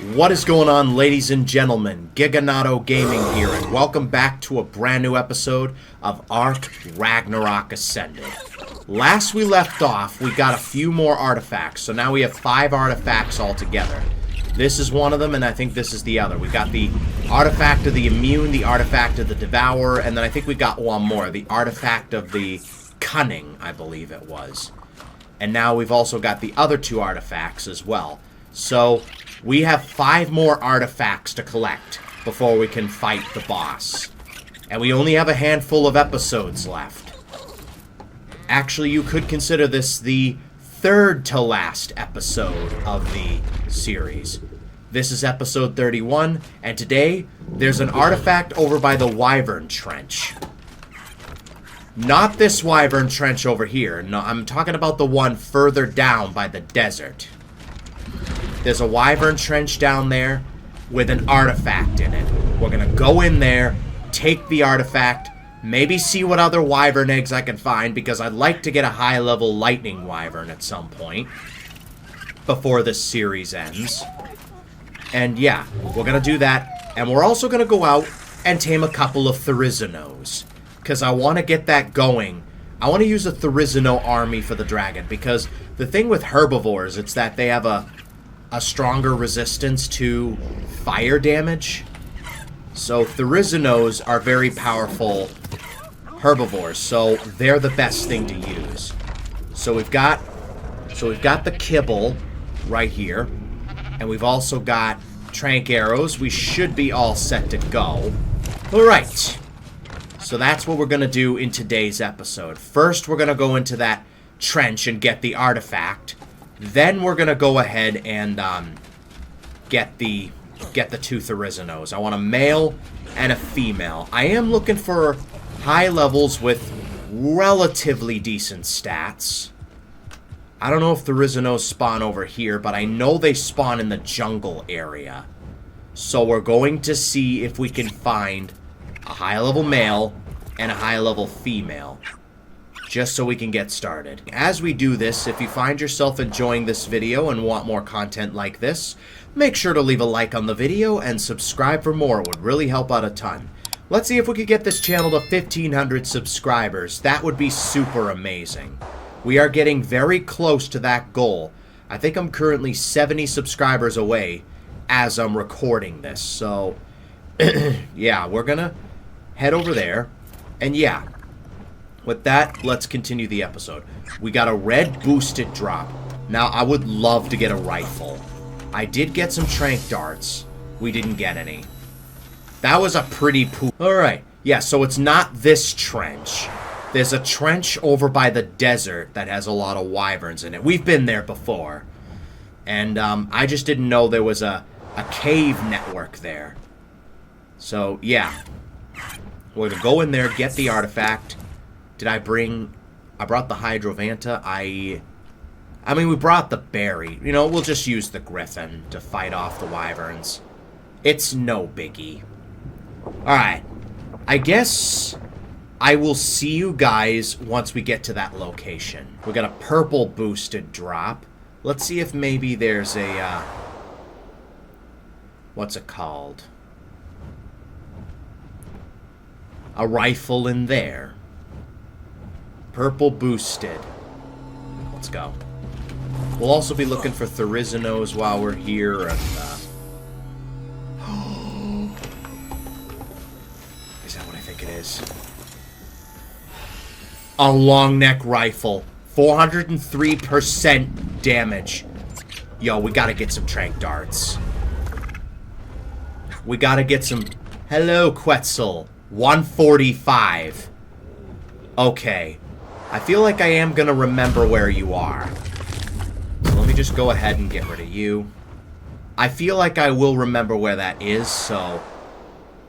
What is going on, ladies and gentlemen? Giganato Gaming here, and welcome back to a brand new episode of Ark Ragnarok Ascended. Last we left off, we got a few more artifacts, so now we have 5 artifacts altogether. This is one of them, and I think this is the other. We got the artifact of the immune, the artifact of the devourer, and then I think we got one more, the artifact of the cunning, I believe it was. And now we've also got the other 2 artifacts as well. So we have 5 more artifacts to collect before we can fight the boss. And we only have a handful of episodes left. Actually, you could consider this the 3rd to last episode of the series. This is episode 31, and today there's an artifact over by the Wyvern Trench. Not this Wyvern Trench over here. No, I'm talking about the one further down by the desert. There's a Wyvern Trench down there with an artifact in it. We're going to go in there, take the artifact, maybe see what other Wyvern eggs I can find, because I'd like to get a high-level Lightning Wyvern at some point before this series ends. And yeah, we're going to do that. And we're also going to go out and tame a couple of Therizinos, because I want to get that going. I want to use a Therizino army for the dragon, because the thing with herbivores, it's that they have a stronger resistance to fire damage. So Therizinos are very powerful herbivores, so they're the best thing to use. So we've got the kibble right here, and we've also got trank arrows. We should be all set to go. Alright. So that's what we're going to do in today's episode. First, we're going to go into that trench and get the artifact. Then we're going to go ahead and get the 2 Therizinos. I want a male and a female. I am looking for high levels with relatively decent stats. I don't know if Therizinos spawn over here, but I know they spawn in the jungle area. So we're going to see if we can find a high-level male and a high-level female, just so we can get started. As we do this, if you find yourself enjoying this video and want more content like this, make sure to leave a like on the video and subscribe for more. It would really help out a ton. Let's see if we could get this channel to 1,500 subscribers. That would be super amazing. We are getting very close to that goal. I think I'm currently 70 subscribers away as I'm recording this. So, yeah, we're gonna head over there. And yeah, with that, let's continue the episode. We got a red boosted drop. Now, I would love to get a rifle. I did get some trank darts. We didn't get any. That was a pretty Alright, yeah, so it's not this trench. There's a trench over by the desert that has a lot of wyverns in it. We've been there before. And I just didn't know there was a cave network there. So, yeah. We're going to go in there, get the artifact. Did I bring... I brought the Hydrovanta. I mean, we brought the berry. You know, we'll just use the griffin to fight off the wyverns. It's no biggie. Alright. I guess I will see you guys once we get to that location. We got a purple boosted drop. Let's see if maybe there's a, what's it called? A rifle in there. Purple boosted. Let's go. We'll also be looking for Therizinos while we're here. And, is that what I think it is? A long neck rifle. 403% damage. Yo, we gotta get some trank darts. We gotta get some... Hello, Quetzal. 145. Okay. I feel like I am going to remember where you are. So let me just go ahead and get rid of you. I feel like I will remember where that is, so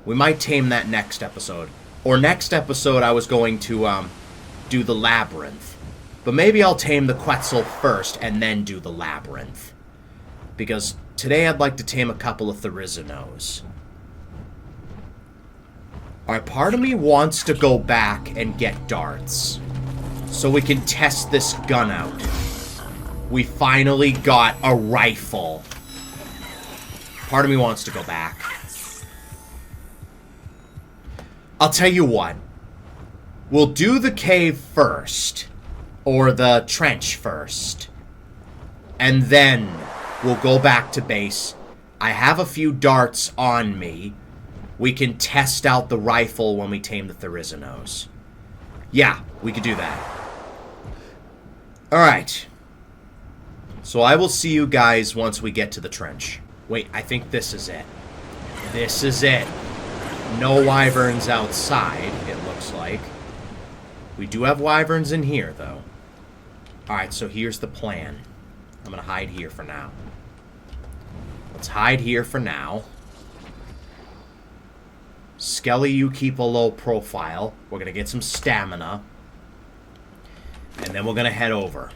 we might tame that next episode. Or next episode I was going to do the labyrinth. But maybe I'll tame the Quetzal first and then do the labyrinth. Because today I'd like to tame a couple of Therizinos. Alright, part of me wants to go back and get darts, so we can test this gun out. We finally got a rifle. Part of me wants to go back. I'll tell you what. We'll do the cave first. Or the trench first. And then we'll go back to base. I have a few darts on me. We can test out the rifle when we tame the Therizinos. Yeah, we could do that. Alright. So I will see you guys once we get to the trench. Wait, I think this is it. This is it. No wyverns outside, it looks like. We do have wyverns in here, though. Alright, so here's the plan. I'm gonna hide here for now. Let's hide here for now. Skelly, you keep a low profile. We're gonna get some stamina. And then we're gonna head over.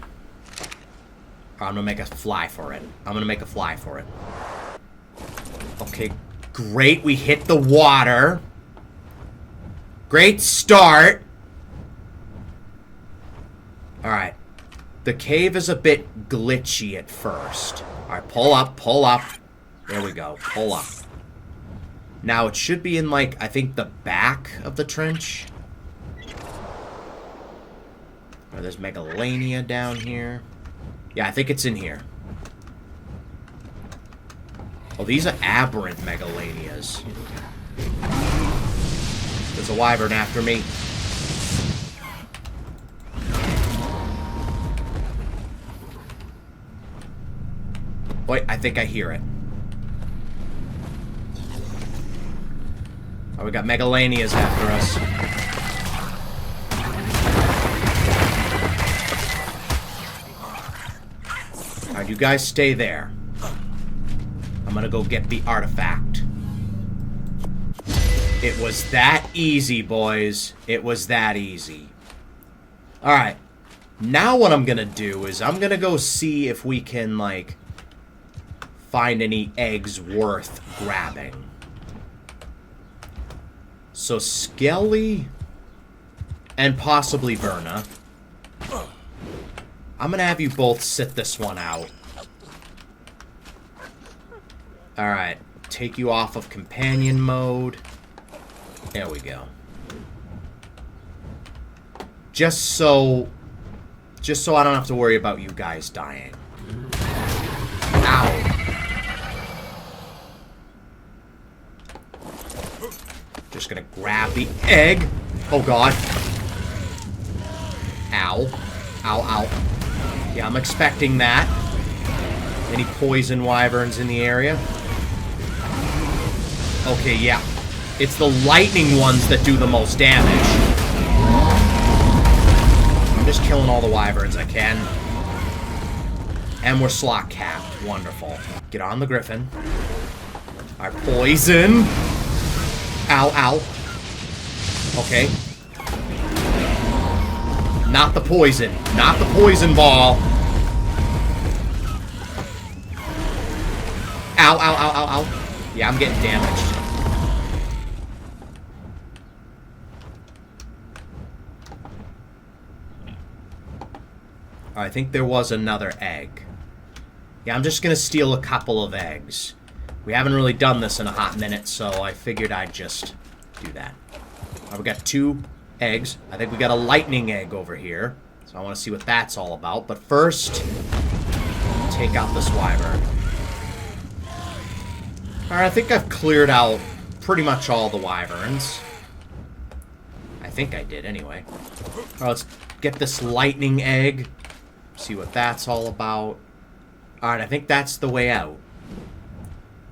I'm gonna make a fly for it. I'm gonna make a fly for it. Okay, great. We hit the water. Great start. Alright. The cave is a bit glitchy at first. Alright, pull up, pull up. There we go, pull up. Now, it should be in, like, I think the back of the trench. Or there's Megalania down here. Yeah, I think it's in here. Oh, these are aberrant Megalanias. There's a wyvern after me. Wait, I think I hear it. Oh, we got Megalanias after us. Alright, you guys stay there. I'm gonna go get the artifact. It was that easy, boys. It was that easy. Alright. Now what I'm gonna do is I'm gonna go see if we can, like, find any eggs worth grabbing. So Skelly and possibly Verna. I'm gonna have you both sit this one out. Alright, take you off of companion mode. There we go. Just so I don't have to worry about you guys dying. Ow. Just gonna grab the egg. Oh god. Ow. Ow, ow. Yeah, I'm expecting that. Any poison wyverns in the area? Okay, yeah. It's the lightning ones that do the most damage. I'm just killing all the wyverns I can. And we're slot capped. Wonderful. Get on the griffin. Our poison. Ow, ow. Okay. Not the poison. Not the poison ball. Ow, ow, ow, ow, ow. Yeah, I'm getting damaged. I think there was another egg. Yeah, I'm just gonna steal a couple of eggs. We haven't really done this in a hot minute, so I figured I'd just do that. We got 2 eggs. I think we got a lightning egg over here. So I want to see what that's all about. But first, take out this wyvern. Alright, I think I've cleared out pretty much all the wyverns. I think I did, anyway. Alright, let's get this lightning egg. See what that's all about. Alright, I think that's the way out.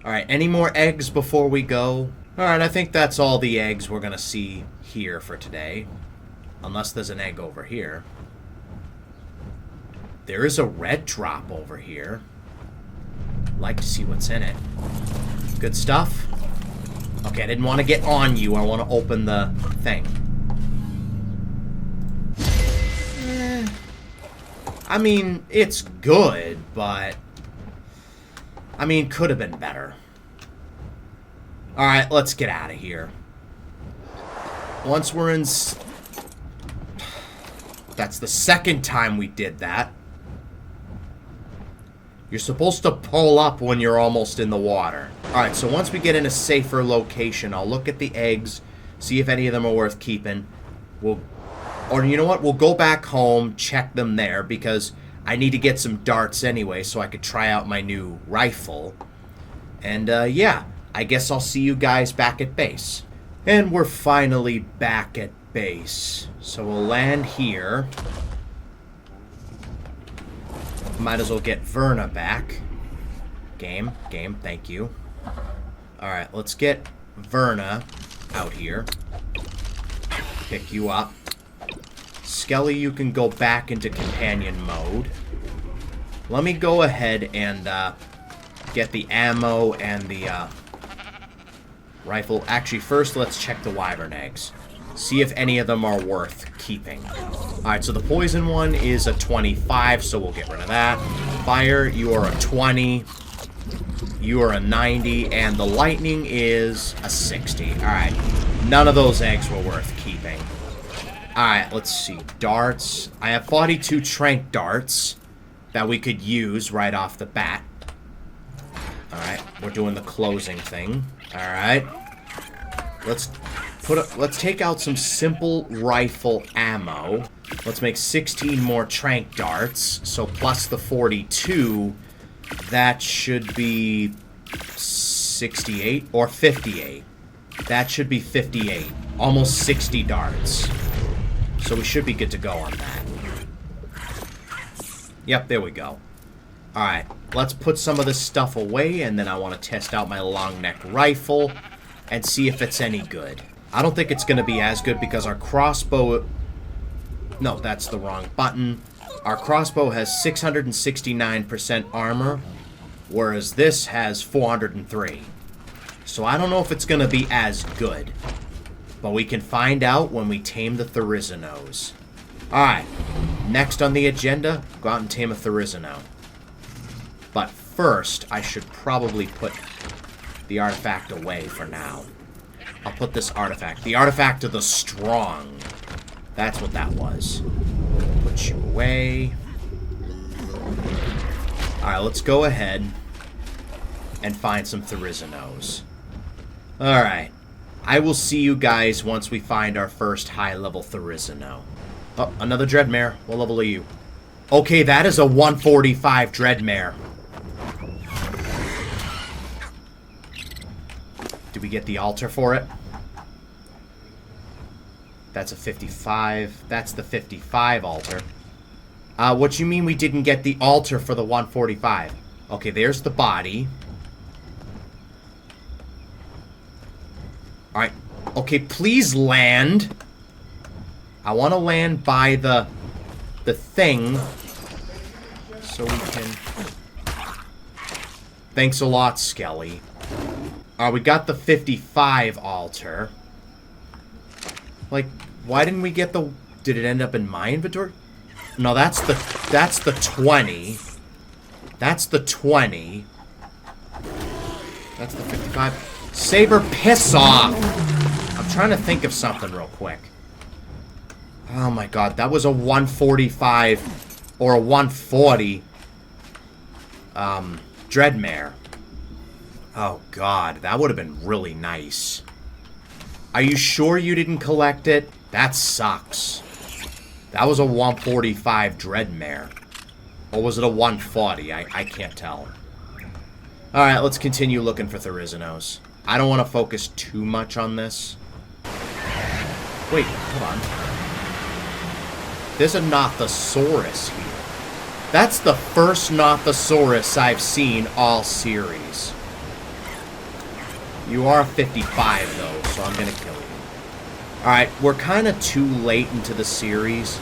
Alright, any more eggs before we go? Alright, I think that's all the eggs we're gonna see here for today. Unless there's an egg over here. There is a red drop over here. I'd like to see what's in it. Good stuff. Okay, I didn't want to get on you. I want to open the thing. I mean, it's good, but... I mean, could have been better. Alright, let's get out of here. Once we're in... That's the second time we did that. You're supposed to pull up when you're almost in the water. Alright, so once we get in a safer location, I'll look at the eggs, see if any of them are worth keeping. Or you know what? We'll go back home, check them there, because I need to get some darts anyway so I could try out my new rifle. And, yeah, I guess I'll see you guys back at base. And we're finally back at base. So we'll land here. Might as well get Verna back. Game, thank you. Alright, let's get Verna out here. Pick you up. Skelly, you can go back into companion mode. Let me go ahead and get the ammo and the rifle. Actually, first let's check the wyvern eggs. See if any of them are worth keeping. Alright, so the poison one is a 25, so we'll get rid of that. Fire, you are a 20. You are a 90. And the lightning is a 60. Alright, none of those eggs were worth keeping. Alright, let's see. Darts. I have 42 trank darts that we could use right off the bat. Alright, we're doing the closing thing. Alright. Let's take out some simple rifle ammo. Let's make 16 more trank darts. So plus the 42, that should be 68 or 58. That should be 58. Almost 60 darts. So we should be good to go on that. Yep, there we go. Alright, let's put some of this stuff away, and then I want to test out my long neck rifle and see if it's any good. I don't think it's going to be as good because our crossbow... No, that's the wrong button. Our crossbow has 669% armor, whereas this has 403. So I don't know if it's going to be as good. But we can find out when we tame the Therizinos. Alright, next on the agenda, go out and tame a Therizino. But first, I should probably put the artifact away for now. I'll put this artifact. The artifact of the strong. That's what that was. Put you away. Alright, let's go ahead and find some Therizinos. Alright. I will see you guys once we find our first high-level Therizino. Oh, another Dreadmare. What level are you? Okay, that is a 145 Dreadmare. Did we get the altar for it? That's a 55. That's the 55 altar. What you mean we didn't get the altar for the 145? Okay, there's the body. Alright. Okay, please land. I want to land by the thing. So we can... Thanks a lot, Skelly. Alright, we got the 55 altar. Like, why didn't we get the... Did it end up in my inventory? No, that's the 20. That's the 20. That's the 55. Saber, piss off! I'm trying to think of something real quick. Oh my god, that was a 145 or a 140 Dreadmare. Oh god, that would have been really nice. Are you sure you didn't collect it? That sucks. That was a 145 Dreadmare. Or was it a 140? I can't tell. Alright, let's continue looking for Therizinos. I don't want to focus too much on this. Wait, hold on. There's a Nothosaurus here. That's the first Nothosaurus I've seen all series. You are a 55, though, so I'm going to kill you. Alright, we're kind of too late into the series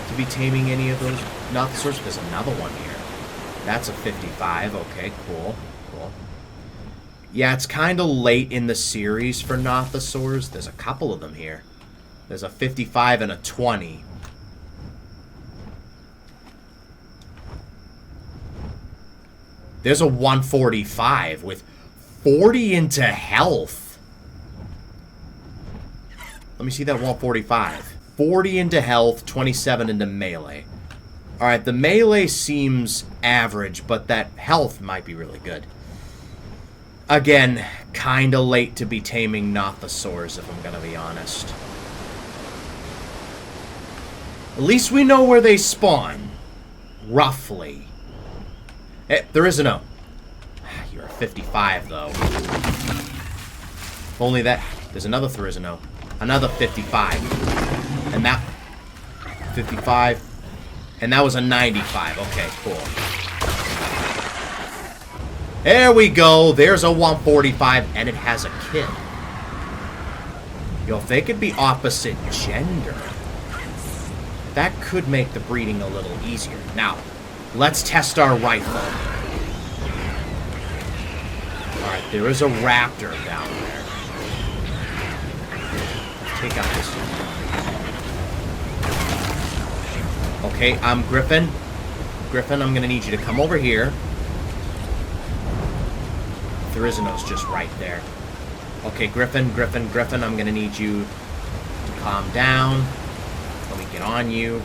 to be taming any of those Nothosaurus. There's another one here. That's a 55. Okay, cool. Cool. Yeah, it's kind of late in the series for Nothosaurs. There's a couple of them here. There's a 55 and a 20. There's a 145 with 40 into health. Let me see that 145. 40 into health, 27 into melee. Alright, the melee seems average, but that health might be really good. Again, kinda late to be taming Nothosaurs, if I'm gonna be honest. At least we know where they spawn. Roughly. Hey, Therizino. You're a 55, though. Only that... There's another Therizino. Another 55. And that... 55... And that was a 95. Okay, cool. There we go. There's a 145, and it has a kid. Yo, if they could be opposite gender, that could make the breeding a little easier. Now, let's test our rifle. Alright, there is a raptor down there. Let's take out this one. Okay, Griffin. Griffin, I'm gonna need you to come over here. Therizino's just right there. Okay, Griffin, I'm gonna need you to calm down. Let me get on you.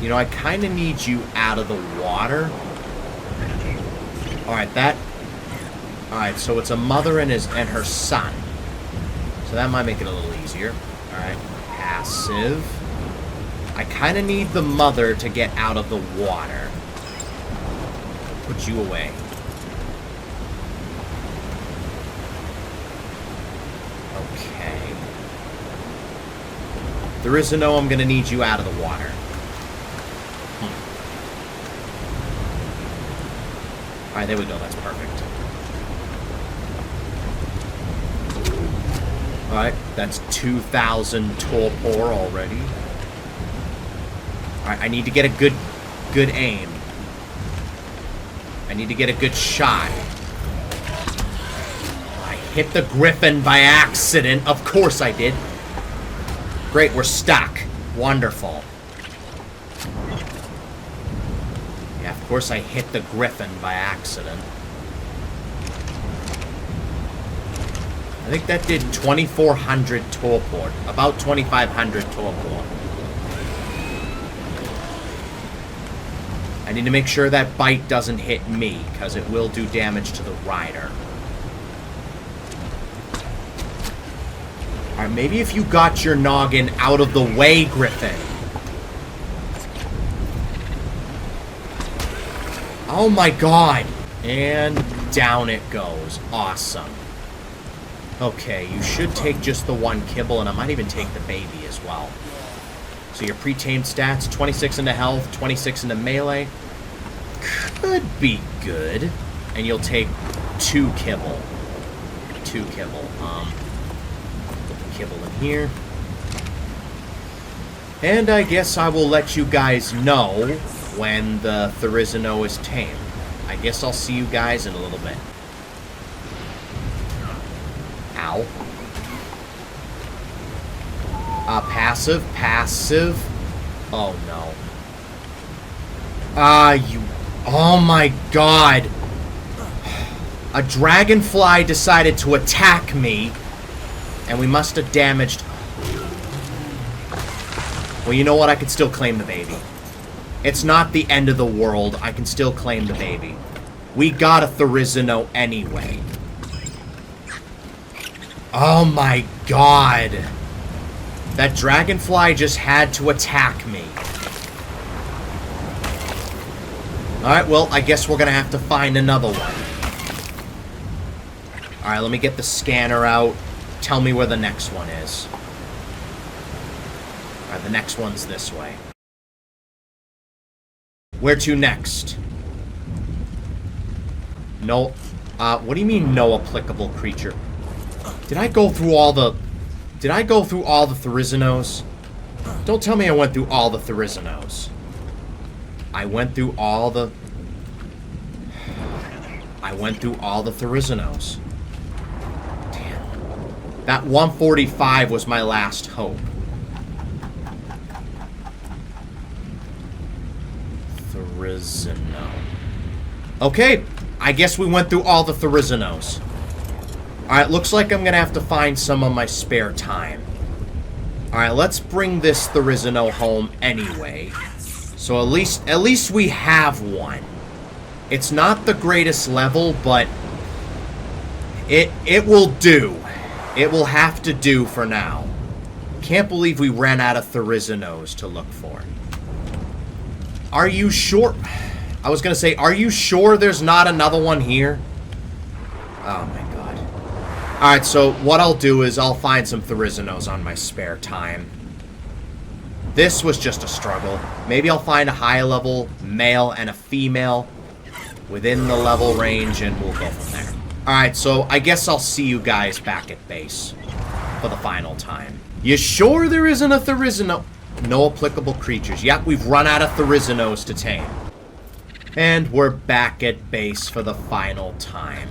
You know, I kind of need you out of the water. Alright, Alright, so it's a mother and her son. So that might make it a little easier. Alright, passive. I kind of need the mother to get out of the water. Put you away. Okay. Therizino, I'm going to need you out of the water. Alright, there we go. That's perfect. Alright, that's 2,000 torpor already. Alright, I need to get a good aim. I need to get a good shot. I hit the Griffin by accident. Of course I did. Great, we're stuck. Wonderful. Yeah, of course I hit the Griffin by accident. I think that did 2,400 torpor. About 2,500 torpor. I need to make sure that bite doesn't hit me, because it will do damage to the rider. Alright, maybe if you got your noggin out of the way, Griffin. Oh my god! And down it goes. Awesome. Okay, you should take just the one kibble, and I might even take the baby as well. So your pre-tamed stats, 26 into health, 26 into melee. Could be good. And you'll take 2 kibble. 2 kibble. Put the kibble in here. And I guess I will let you guys know when the Therizino is tamed. I guess I'll see you guys in a little bit. Ow. Passive. Oh, no. Oh, my God. A dragonfly decided to attack me, and we must have damaged... Well, you know what? I can still claim the baby. It's not the end of the world. I can still claim the baby. We got a Therizino anyway. Oh, my God. That dragonfly just had to attack me. Alright, well, I guess we're gonna have to find another one. Alright, let me get the scanner out. Tell me where the next one is. Alright, the next one's this way. Where to next? No, what do you mean no applicable creature? Did I go through all the Therizinos? Don't tell me I went through all the Therizinos. I went through all the Therizinos. Damn. That 145 was my last hope. Therizino. Okay, I guess we went through all the Therizinos. Alright, looks like I'm gonna have to find some of my spare time. Alright, let's bring this Therizino home anyway. So at least we have one. It's not the greatest level, but it will do. It will have to do for now. Can't believe we ran out of Therizinos to look for. Are you sure? I was going to say, are you sure there's not another one here? Oh my god. Alright, so what I'll do is I'll find some Therizinos on my spare time. This was just a struggle. Maybe I'll find a high-level male and a female within the level range, and we'll go from there. Alright, so I guess I'll see you guys back at base for the final time. You sure there isn't a Therizino? No applicable creatures. Yep, we've run out of Therizinos to tame. And we're back at base for the final time.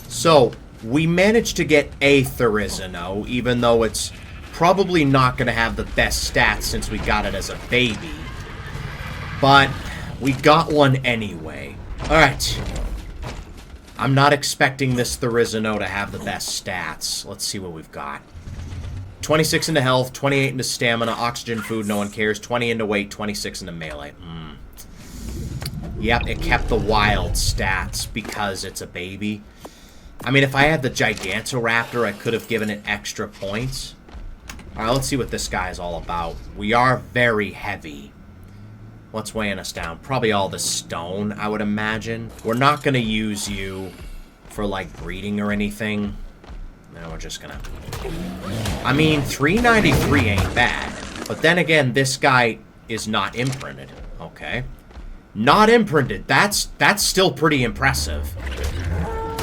So, we managed to get a Therizino, even though it's probably not going to have the best stats since we got it as a baby. But we got one anyway. Alright. I'm not expecting this Therizino to have the best stats. Let's see what we've got. 26 into health, 28 into stamina, oxygen, food, no one cares, 20 into weight, 26 into melee. Yep, it kept the wild stats because it's a baby. I mean, if I had the Gigantoraptor, I could have given it extra points. Alright, let's see what this guy is all about. We are very heavy. What's weighing us down? Probably all the stone, I would imagine. We're not going to use you for, like, breeding or anything. No, we're just gonna... I mean, 393 ain't bad. But then again, this guy is not imprinted. Okay. Not imprinted. That's still pretty impressive.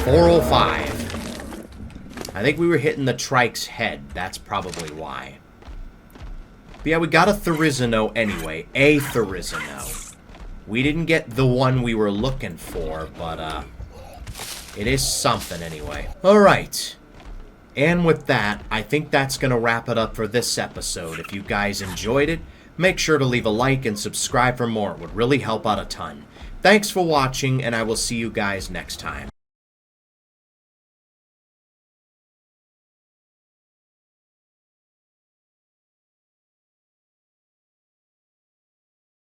405. I think we were hitting the trike's head. That's probably why. But yeah, we got a Therizino anyway. A Therizino. We didn't get the one we were looking for, but, it is something anyway. Alright. And with that, I think that's going to wrap it up for this episode. If you guys enjoyed it, make sure to leave a like and subscribe for more. It would really help out a ton. Thanks for watching, and I will see you guys next time.